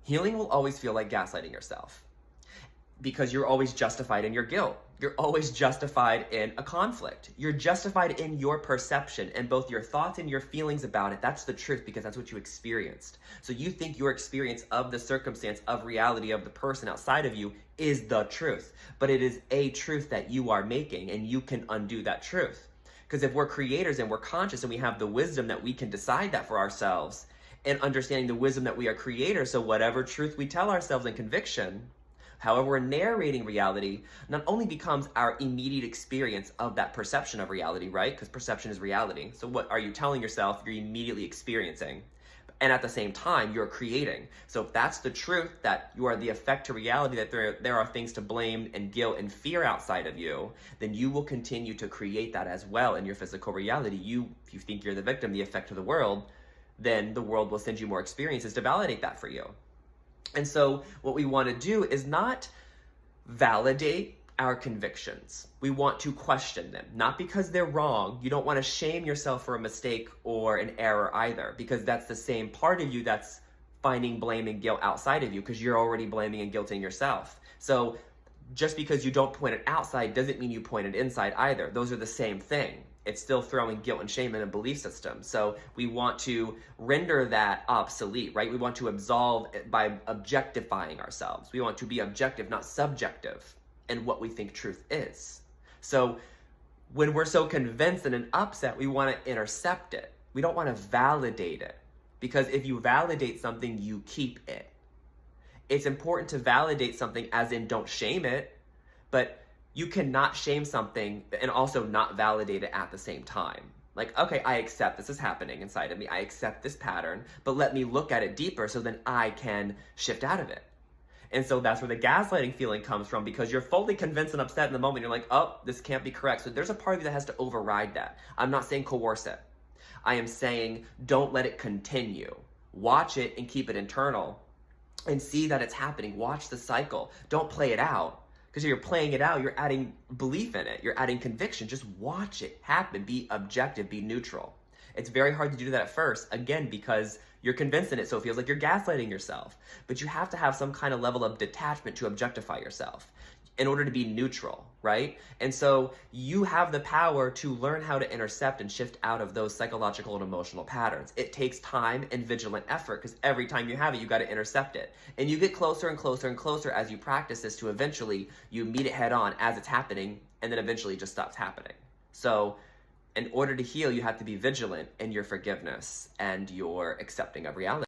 Healing will always feel like gaslighting yourself because you're always justified in your guilt. You're always justified in a conflict. You're justified in your perception and both your thoughts and your feelings about it. That's the truth because that's what you experienced. So you think your experience of the circumstance, of reality, of the person outside of you is the truth. But it is a truth that you are making, and you can undo that truth. Because if we're creators and we're conscious and we have the wisdom that we can decide that for ourselves, and understanding the wisdom that we are creators, so whatever truth we tell ourselves in conviction, however we're narrating reality, not only becomes our immediate experience of that perception of reality, right? Because perception is reality. So what are you telling yourself you're immediately experiencing? And at the same time, you're creating. So if that's the truth, that you are the effect to reality, that there are things to blame and guilt and fear outside of you, then you will continue to create that as well in your physical reality. If you think you're the victim, the effect of the world, then the world will send you more experiences to validate that for you. And so what we want to do is not validate our convictions. We want to question them, not because they're wrong. You don't want to shame yourself for a mistake or an error either, because that's the same part of you that's finding blame and guilt outside of you, because you're already blaming and guilting yourself. So just because you don't point it outside doesn't mean you point it inside either. Those are the same thing. It's still throwing guilt and shame in a belief system. So we want to render that obsolete, right? We want to absolve it by objectifying ourselves. We want to be objective, not subjective, in what we think truth is. So when we're so convinced in an upset, we want to intercept it. We don't want to validate it, because if you validate something, you keep it. It's important to validate something, as in don't shame it, but you cannot shame something and also not validate it at the same time. Like, okay, I accept this is happening inside of me. I accept this pattern, but let me look at it deeper so then I can shift out of it. And so that's where the gaslighting feeling comes from, because you're fully convinced and upset in the moment. You're like, oh, this can't be correct. So there's a part of you that has to override that. I'm not saying coerce it. I am saying don't let it continue. Watch it and keep it internal and see that it's happening. Watch the cycle. Don't play it out. Because if you're playing it out, you're adding belief in it. You're adding conviction. Just watch it happen. Be objective. Be neutral. It's very hard to do that at first, again, because you're convinced in it, so it feels like you're gaslighting yourself. But you have to have some kind of level of detachment to objectify yourself in order to be neutral, right? And so you have the power to learn how to intercept and shift out of those psychological and emotional patterns. It takes time and vigilant effort, because every time you have it, you got to intercept it. And you get closer and closer and closer as you practice this, to eventually you meet it head on as it's happening, and then eventually it just stops happening. So in order to heal, you have to be vigilant in your forgiveness and your accepting of reality.